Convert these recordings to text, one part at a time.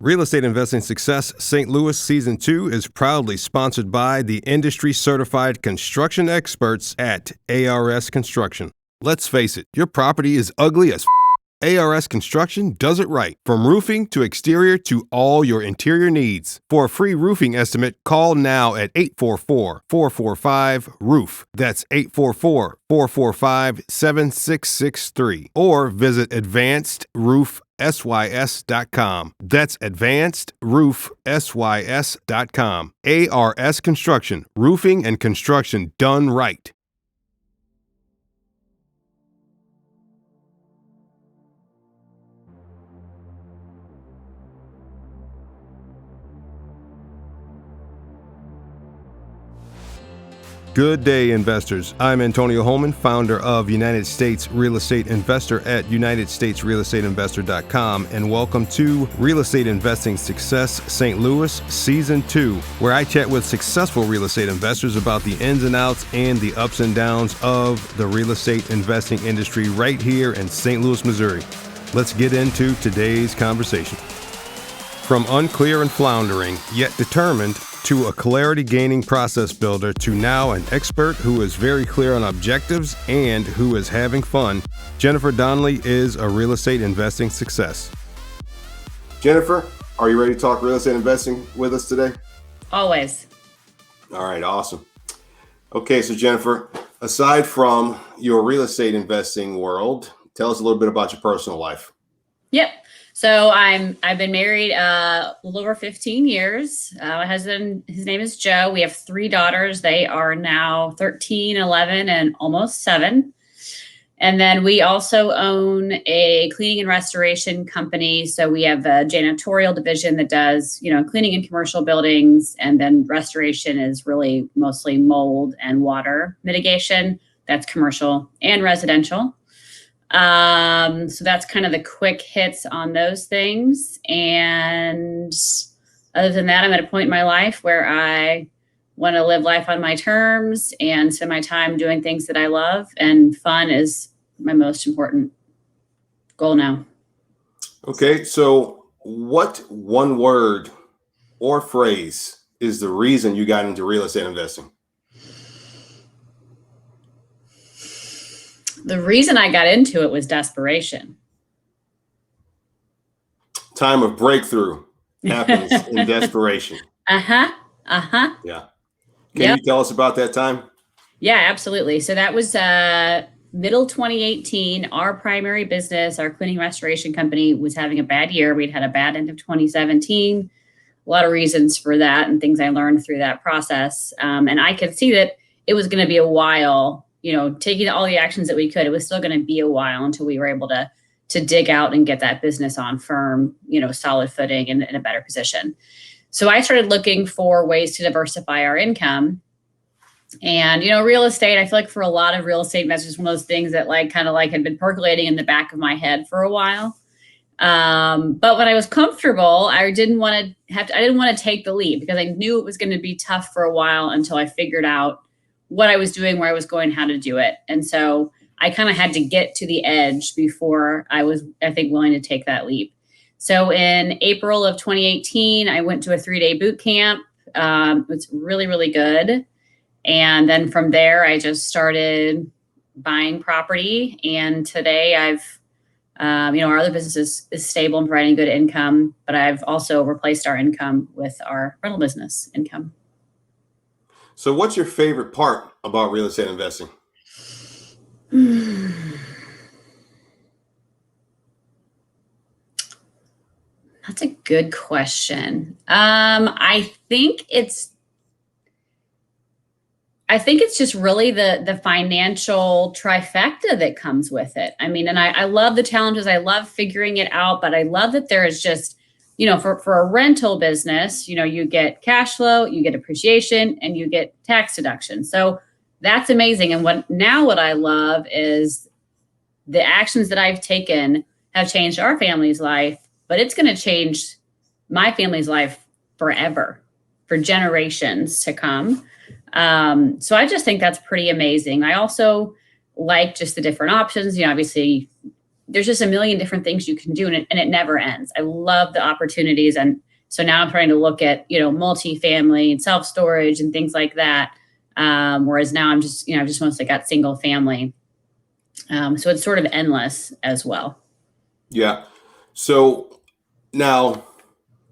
Real Estate Investing Success St. Louis Season 2 is proudly sponsored by the industry-certified construction experts at ARS Construction. Let's face it, your property is ugly as ARS Construction does it right. From roofing to exterior to all your interior needs. For a free roofing estimate, call now at 844-445-ROOF. That's 844-445-7663. Or visit advancedroofsys.com. That's advancedroofsys.com. ARS Construction. Roofing and construction done right. Good day, investors. I'm Antonio Holman, founder of United States Real Estate Investor at UnitedStatesRealEstateInvestor.com, and welcome to Real Estate Investing Success St. Louis Season 2, where I chat with successful real estate investors about the ins and outs and the ups and downs of the real estate investing industry right here in St. Louis, Missouri. Let's get into today's conversation. From unclear and floundering, yet determined, to a clarity-gaining process builder, to now an expert who is very clear on objectives and who is having fun, Jennifer Donley is a real estate investing success. Jennifer, are you ready to talk real estate investing with us today? Always. All right, awesome. Okay, so Jennifer, aside from your real estate investing world, tell us a little bit about your personal life. Yep. So I've been married a little over 15 years. My husband, his name is Joe. We have 3 daughters. They are now 13, 11, and almost 7. And then we also own a cleaning and restoration company. So we have a janitorial division that does, cleaning in commercial buildings. And then restoration is really mostly mold and water mitigation. That's commercial and residential. So that's kind of the quick hits on those things. And other than that, I'm at a point in my life where I want to live life on my terms and spend my time doing things that I love. And fun is my most important goal now. Okay, so what one word or phrase is the reason you got into real estate investing? The reason I got into it was desperation. Time of breakthrough happens in desperation. Yeah. Can you tell us about that time? Yeah, absolutely. So that was middle 2018. Our primary business, our cleaning restoration company, was having a bad year. We'd had a bad end of 2017. A lot of reasons for that and things I learned through that process. And I could see that it was going to be a while. Taking all the actions that we could, it was still going to be a while until we were able to dig out and get that business on firm, solid footing and in a better position. So I started looking for ways to diversify our income. And, real estate, I feel like for a lot of real estate investors, one of those things that had been percolating in the back of my head for a while. But when I was comfortable, I didn't want to take the leap because I knew it was going to be tough for a while until I figured out what I was doing, where I was going, how to do it. And so I kind of had to get to the edge before I was, willing to take that leap. So in April of 2018, I went to a 3-day boot camp. It was really, really good. And then from there, I just started buying property. And today I've, our other business is stable and providing good income, but I've also replaced our income with our rental business income. So what's your favorite part about real estate investing? That's a good question. I think it's just really the financial trifecta that comes with it. And I love the challenges. I love figuring it out, but I love that there is just, for a rental business, you get cash flow, you get appreciation, and you get tax deduction. So that's amazing. And what I love is the actions that I've taken have changed our family's life, but it's going to change my family's life forever, for generations to come. So I just think that's pretty amazing. I also like just the different options. Obviously there's just a million different things you can do, and it never ends. I love the opportunities. And so now I'm trying to look at, multifamily and self-storage and things like that. Whereas now I'm just, I've just mostly got single family. So it's sort of endless as well. Yeah. So now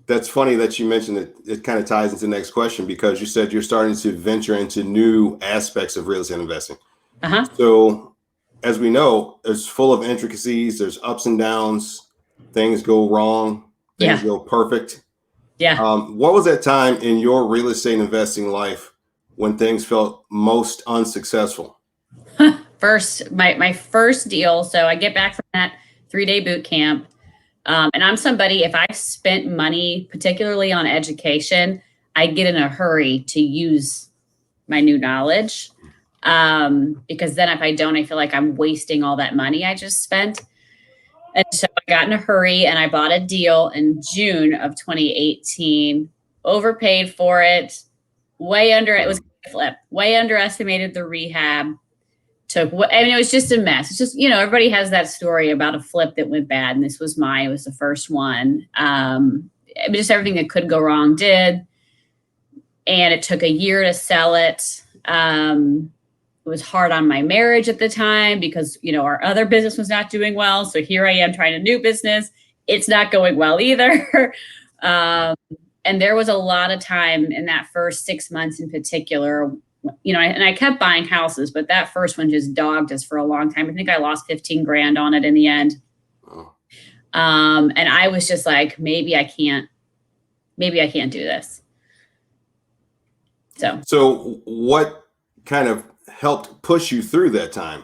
that's funny that you mentioned that. It kind of ties into the next question, because you said you're starting to venture into new aspects of real estate investing. Uh-huh. So as we know, it's full of intricacies. There's ups and downs. Things go wrong. Things go perfect. Yeah. What was that time in your real estate investing life when things felt most unsuccessful? My first deal. So I get back from that 3-day boot camp. And I'm somebody, if I spent money, particularly on education, I get in a hurry to use my new knowledge. Because then if I don't, I feel like I'm wasting all that money I just spent. And so I got in a hurry and I bought a deal in June of 2018, overpaid for it, it was a flip, way underestimated the rehab. It was just a mess. It's just, everybody has that story about a flip that went bad. And this was mine. It was the first one. Just everything that could go wrong did. And it took a year to sell it. It was hard on my marriage at the time because, our other business was not doing well. So here I am trying a new business. It's not going well either. And there was a lot of time in that first 6 months in particular, and I kept buying houses, but that first one just dogged us for a long time. I think I lost 15 grand on it in the end. Oh. And I was just like, maybe I can't do this. So what kind of helped push you through that time?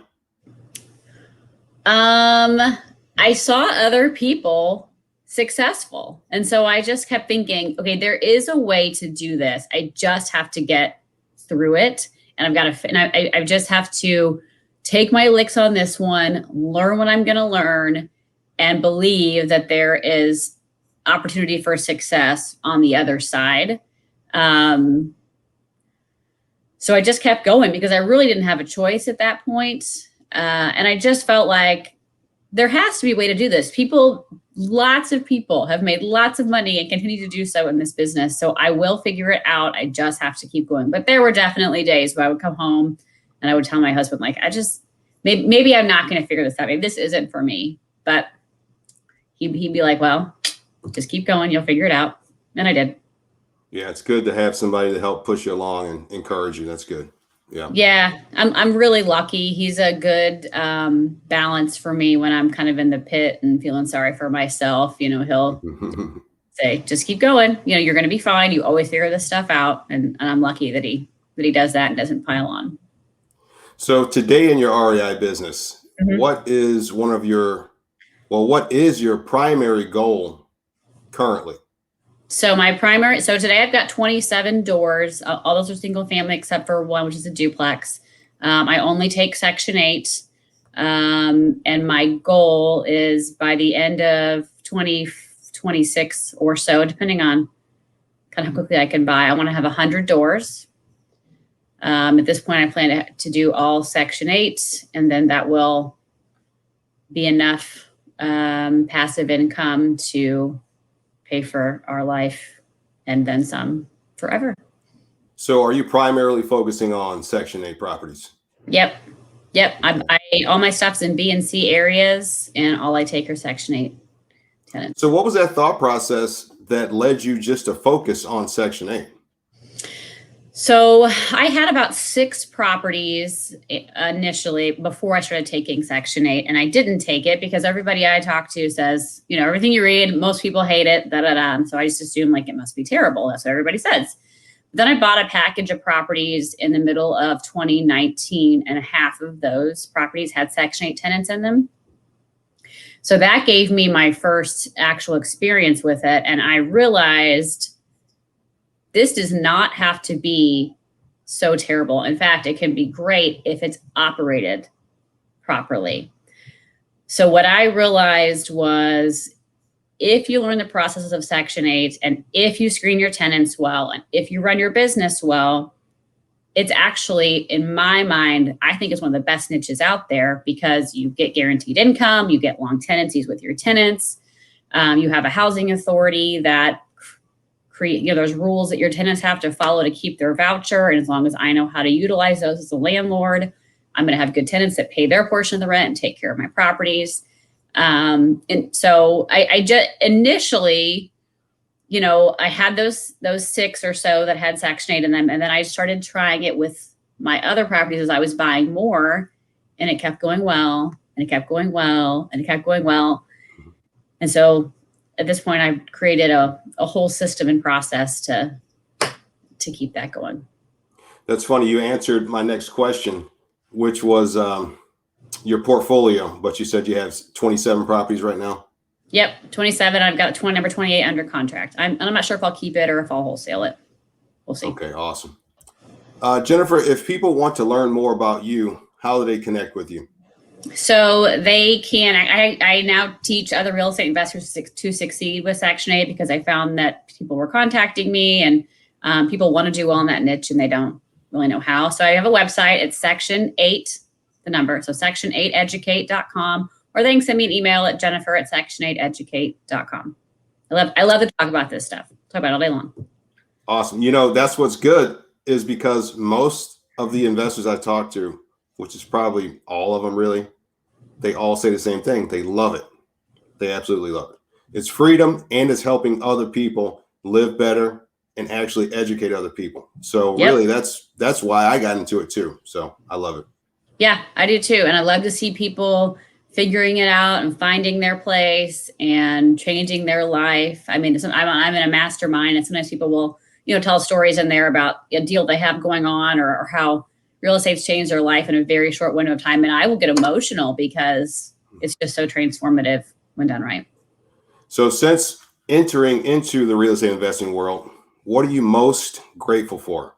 I saw other people successful. And so I just kept thinking, okay, there is a way to do this. I just have to get through it. And I just have to take my licks on this one, learn what I'm going to learn, and believe that there is opportunity for success on the other side. So I just kept going because I really didn't have a choice at that point. And I just felt like there has to be a way to do this. Lots of people have made lots of money and continue to do so in this business. So I will figure it out. I just have to keep going. But there were definitely days where I would come home and I would tell my husband, like, maybe I'm not going to figure this out. Maybe this isn't for me. But he'd be like, well, just keep going. You'll figure it out. And I did. Yeah, it's good to have somebody to help push you along and encourage you. That's good. Yeah. Yeah, I'm really lucky. He's a good balance for me when I'm kind of in the pit and feeling sorry for myself. He'll say, just keep going. You're going to be fine. You always figure this stuff out. And I'm lucky that he does that and doesn't pile on. So today in your REI business, what is your primary goal currently? So today I've got 27 doors. All those are single family except for one, which is a duplex. I only take Section 8. And my goal is by the end of 2026 or so, depending on kind of how quickly I can buy, I want to have 100 doors. At this point, I plan to do all Section 8, and then that will be enough passive income to pay for our life and then some forever. So are you primarily focusing on Section 8 properties? Yep. All my stuff's in B and C areas, and all I take are Section 8 tenants. So what was that thought process that led you just to focus on Section 8? So I had about 6 properties initially before I started taking Section 8, and I didn't take it because everybody I talk to says, everything you read, most people hate it, And so I just assumed like it must be terrible. That's what everybody says. But then I bought a package of properties in the middle of 2019, and half of those properties had Section 8 tenants in them. So that gave me my first actual experience with it, and I realized this does not have to be so terrible. In fact, it can be great if it's operated properly. So what I realized was if you learn the processes of Section 8 and if you screen your tenants well and if you run your business well, it's actually, in my mind, I think it's one of the best niches out there because you get guaranteed income, you get long tenancies with your tenants, you have a housing authority that create, there's rules that your tenants have to follow to keep their voucher. And as long as I know how to utilize those as a landlord, I'm going to have good tenants that pay their portion of the rent and take care of my properties. And so I just initially, I had those 6 or so that had Section 8 in them. And then I started trying it with my other properties as I was buying more, and it kept going well, and it kept going well, and it kept going well. And so at this point, I've created a whole system and process to keep that going. That's funny. You answered my next question, which was your portfolio, but you said you have 27 properties right now. Yep, 27. I've got number 28 under contract. I'm not sure if I'll keep it or if I'll wholesale it. We'll see. Okay, awesome. Jennifer, if people want to learn more about you, how do they connect with you? So they can, I now teach other real estate investors to succeed with Section 8 because I found that people were contacting me and people want to do well in that niche and they don't really know how. So I have a website. It's Section 8, the number. So section8educate.com, or they can send me an email at jennifer@section8educate.com. I love to talk about this stuff. Talk about it all day long. Awesome. That's what's good is because most of the investors I talk to, which is probably all of them really, they all say the same thing. They love it. They absolutely love it. It's freedom and it's helping other people live better and actually educate other people. So really that's why I got into it too. So I love it. Yeah, I do too. And I love to see people figuring it out and finding their place and changing their life. I mean, I'm in a mastermind and sometimes people will, tell stories in there about a deal they have going on or how real estate's changed their life in a very short window of time. And I will get emotional because it's just so transformative when done right. So since entering into the real estate investing world, what are you most grateful for?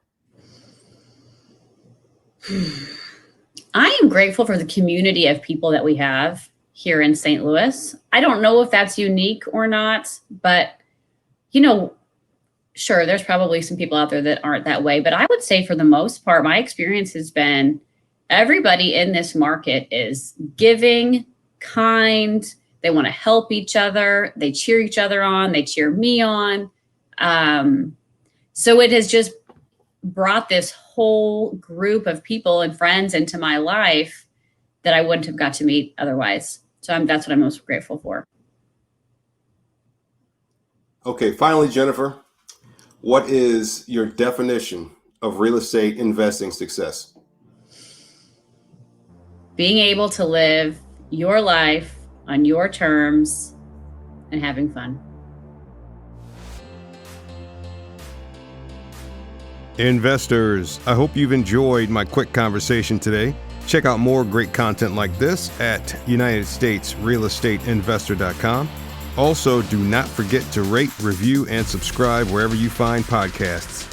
I am grateful for the community of people that we have here in St. Louis. I don't know if that's unique or not, but, sure, there's probably some people out there that aren't that way. But I would say for the most part, my experience has been everybody in this market is giving, kind. They want to help each other. They cheer each other on. They cheer me on. So it has just brought this whole group of people and friends into my life that I wouldn't have got to meet otherwise. So that's what I'm most grateful for. Okay, finally, Jennifer, what is your definition of real estate investing success? Being able to live your life on your terms and having fun. Investors, I hope you've enjoyed my quick conversation today. Check out more great content like this at UnitedStatesRealEstateInvestor.com. Also, do not forget to rate, review, and subscribe wherever you find podcasts.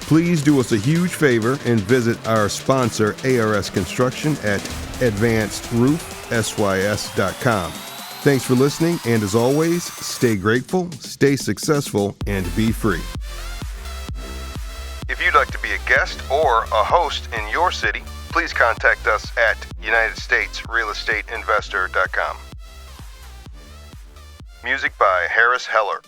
Please do us a huge favor and visit our sponsor, ARS Construction, at advancedroofsys.com. Thanks for listening, and as always, stay grateful, stay successful, and be free. If you'd like to be a guest or a host in your city, please contact us at UnitedStatesRealEstateInvestor.com. Music by Harris Heller.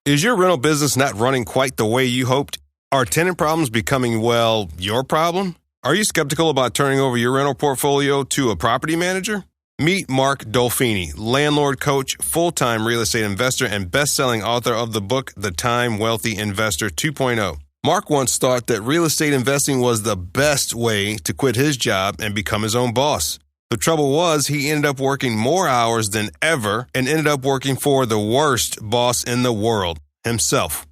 Is your rental business not running quite the way you hoped? Are tenant problems becoming, your problem? Are you skeptical about turning over your rental portfolio to a property manager? Meet Mark Dolfini, landlord coach, full-time real estate investor, and best-selling author of the book, The Time Wealthy Investor 2.0. Mark once thought that real estate investing was the best way to quit his job and become his own boss. The trouble was he ended up working more hours than ever and ended up working for the worst boss in the world, himself.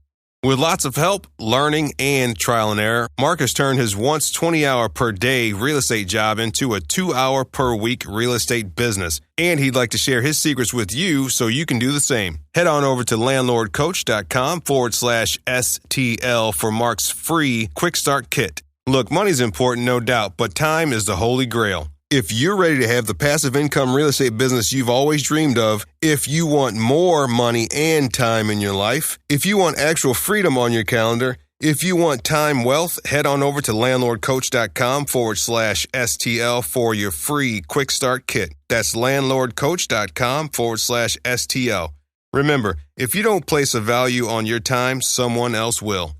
With lots of help, learning, and trial and error, Mark has turned his once 20-hour per day real estate job into a 2-hour per week real estate business. And he'd like to share his secrets with you so you can do the same. Head on over to landlordcoach.com/STL for Mark's free quick start kit. Look, money's important, no doubt, but time is the holy grail. If you're ready to have the passive income real estate business you've always dreamed of, if you want more money and time in your life, if you want actual freedom on your calendar, If you want time wealth, head on over to landlordcoach.com/STL for your free quick start kit. That's landlordcoach.com/STL. Remember, if you don't place a value on your time, someone else will.